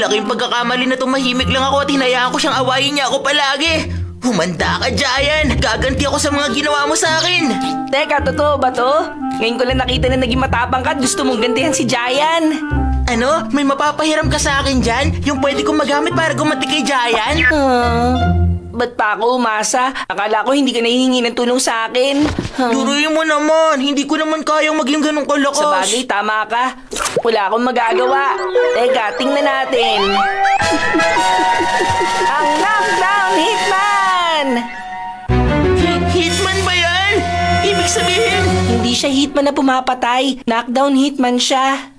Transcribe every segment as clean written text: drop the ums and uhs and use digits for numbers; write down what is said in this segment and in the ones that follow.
Malaking pagkakamali na tumahimik lang ako at hinayaan ko siyang awayin niya ako palagi. Humanda ka, Giant! Gaganti ako sa mga ginawa mo sa akin! Teka, totoo ba to? Ngayon ko lang nakita na naging matapang ka at gusto mong gantihan si Giant. Ano? May mapapahiram ka sa akin dyan? Yung pwede kong magamit para gumanti kay Giant? Ba't pa ako umasa? Akala ko hindi ka nahihingi ng tulong sa akin. Duruin mo naman! Hindi ko naman kayang maging ganun kalakas! Sa bagay, tama ka. Wala akong magagawa. Teka, tingnan natin. Ang knockdown hitman! Hitman ba yan? Ibig sabihin... Hindi siya hitman na pumapatay. Knockdown hitman siya.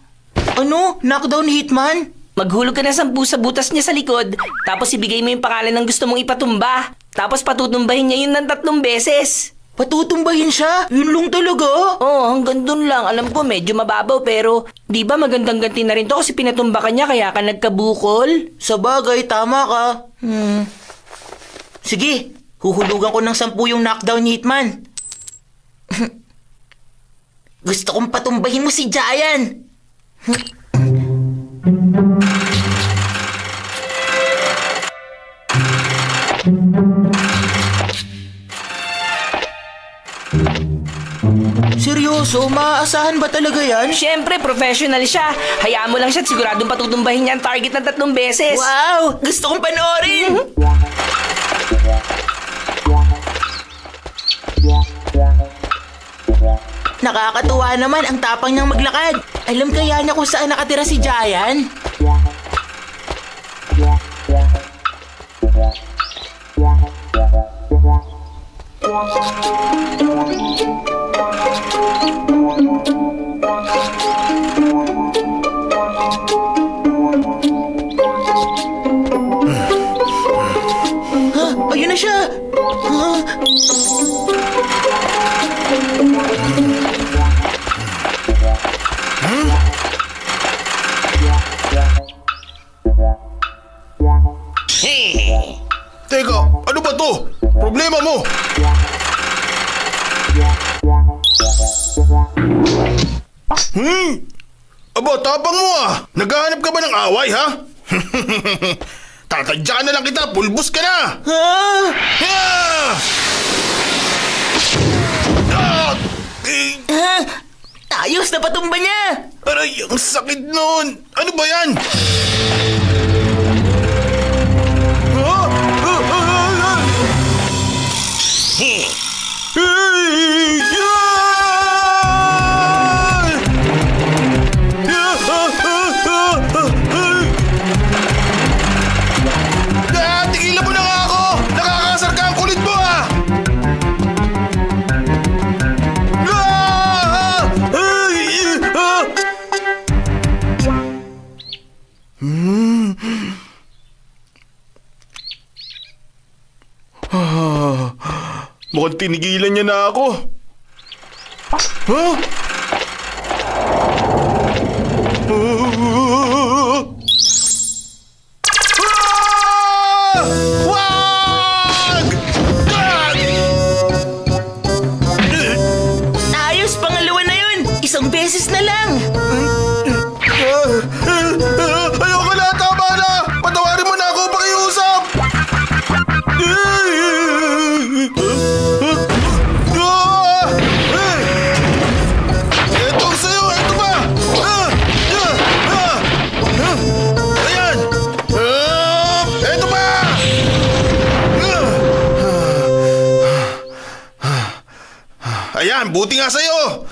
Ano? Knockdown hitman? Maghulog ka na 10 sa butas niya sa likod, tapos ibigay mo yung pangalan ng gusto mong ipatumba. Tapos patutumbahin niya yun ng 3 beses. Patutumbahin siya? Yun lang talaga? Oo, hanggang dun lang. Alam ko medyo mababaw pero di ba magandang ganti na rin to kasi pinatumba ka niya kaya ka nagkabukol? Sa bagay, tama ka. Sige, huhulugan ko ng 10 yung knockdown hitman. Gusto kong patumbahin mo si Giant. Seryoso? Maaasahan ba talaga yan? Siyempre, professional siya. Hayaan mo lang siya at siguradong patutumbahin niya ang target ng 3 beses. Wow! Gusto kong panoorin! Nakakatuwa naman ang tapang niyang maglakad. Alam kaya niya kung saan nakatira si Giant? Ayun na siya! Teka, ano ba to? Problema mo? Aba, tapang mo ah! Naghahanap ka ba ng away, ha? Tatadya na lang kita, pulbos ka na! Ah! Ah! Ah! Ah! Ayos na patumba niya! Aray, ang sakit nun! Ano ba yan? Ah! Ah! Ah! Ah! Hey! Ah! Tigilan mo na nga ako! Nakakasar ka ang kulit mo, ah! Mukhang tinigilan niya na ako. Huh? Wag! Wag! Ayos, pangalawa na yun! Isang beses na lang! Ayoko na, tama na! Patawarin mo na ako, pakiusap! Ito sa'yo, ito ba? Ayan! Ito ba? Ayan, buti nga sa'yo!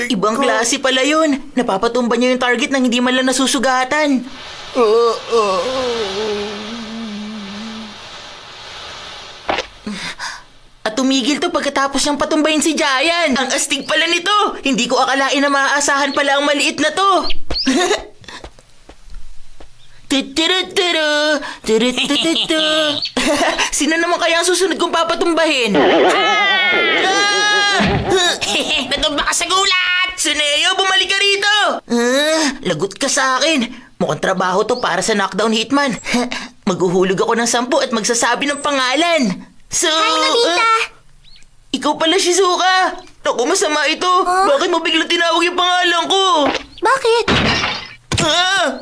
Ibang klase pala yun. Napapatumba niya yung target nang hindi man lang nasusugatan. At tumigil to pagkatapos niyang patumbayin si Giant. Ang astig pala nito. Hindi ko akalain na maaasahan pala ang maliit na to. Tuturu-turu, turu-tututu. Sino naman kaya ang susunod kong papatumbahin? Natumba ka sa gulat! Suneo, bumalik ka rito! Lagot ka sa akin. Mukhang trabaho to para sa knockdown hitman. Maghuhulog ako ng 10 at magsasabi ng pangalan. So, Hi, Nobita! Ikaw pala, Shizuka. Naku, masama ito. Bakit mo bigla tinawag yung pangalan ko? Bakit? Ah!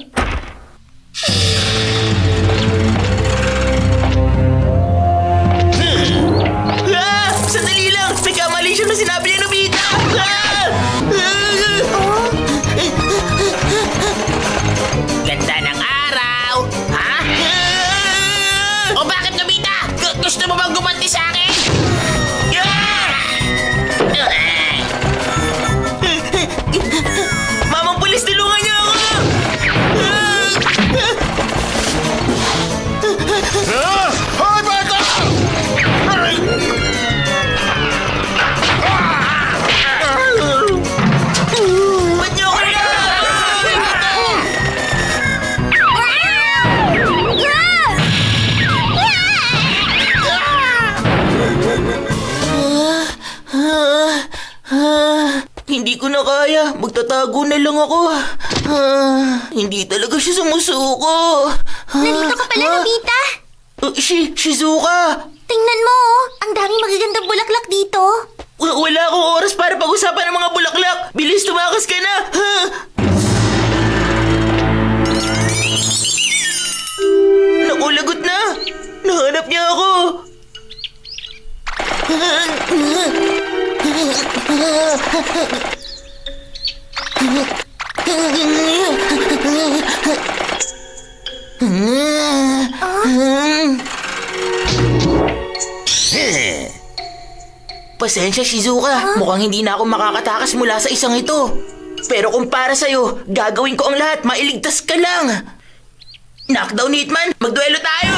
Sandali lang! May kamali siya na sinabi ni Nobita! Ganda ng araw! Ha? O bakit, Nobita? Gusto mo bang gumanti sa akin? Mamang pulis, tulungan niyo ako! Hoy, bata! Ba't niyo ako nilalaban? Hindi ko na kaya. Magtatago na lang ako. Hindi talaga siya sumusuko. Nandito ka pala, Nobita! Shizuka! Tingnan mo, oh. Ang daming magagandang bulaklak dito. Wala akong oras para pag-usapan ng mga bulaklak. Bilis, tumakas ka na. Naku, lagot na. Nahanap niya ako. Pasensya, Shizuka. Mukhang hindi na ako makakatakas mula sa isang ito. Pero kung para sa'yo, gagawin ko ang lahat. Mailigtas ka lang. Knockdown Hitman, magduelo tayo!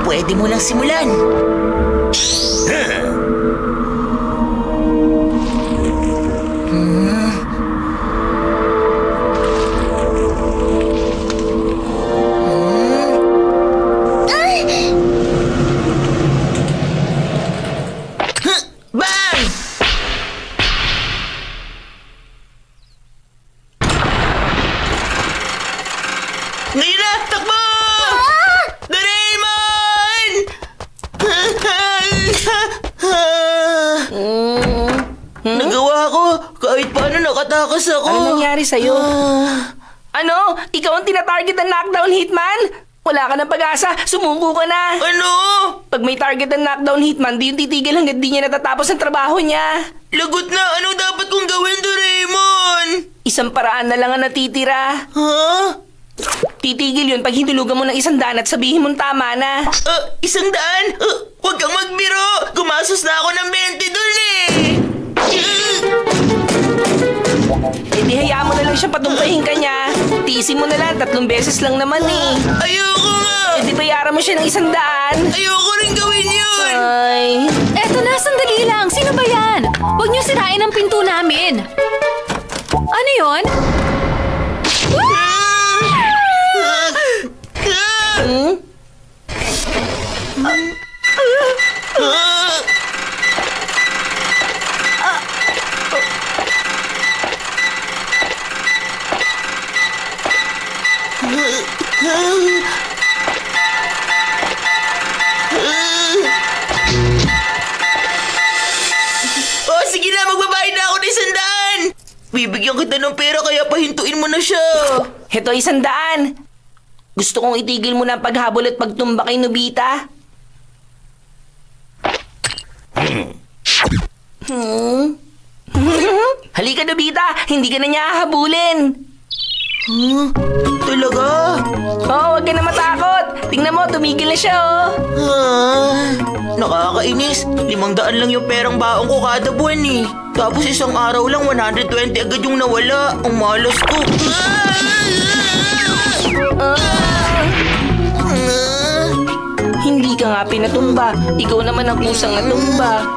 Pwede mo lang simulan. Bang! Ngayon na! Takbo! Doraemon! Nagawa ko! Kahit paano nakatakas ako! Ano nangyari sa'yo? Ano? Ikaw ang tinatarget ng knockdown hitman? Wala ka ng pag-asa, sumuko ka na. Ano? Pag may target ng knockdown hitman, di yung titigil hanggang di niya natatapos ang trabaho niya. Lagot na! Ano dapat kong gawin, Doraemon? Isang paraan na lang ang natitira. Ha? Titigil yun pag hinulugan mo ng 100 at sabihin mong tama na. 100? Huwag kang magbiro! Gumasos na ako ng 20 dun eh! E di hayaan mo na lang siya patumbahin ka niya. Tiisin mo na lang, 3 beses lang naman eh. Ayoko nga! E di bayaran mo siya ng 100. Ayoko rin gawin yun! Ay... Eto na, sandali lang. Sino ba yan? Huwag niyo sirain ang pinto namin. Ano yon? Hmm? Oh, sige na, magbabayad na ako ng 100! Bibigyan kita ng pera kaya pahintuin mo na siya. Heto 100. Gusto kong itigil mo na ang paghabol at pagtumba kay Nobita. Halika, Nobita! Hindi ka na niya hahabulin. Talaga? Oo, huwag ka na matakot. Tingnan mo, tumigil na siya oh. Nakakainis. 500 lang yung perang baong ko kada buwan eh. Tapos isang araw lang 120 agad yung nawala. Ang malas ko. Hindi ka nga pinatumba. Ikaw naman ang kusang natumba.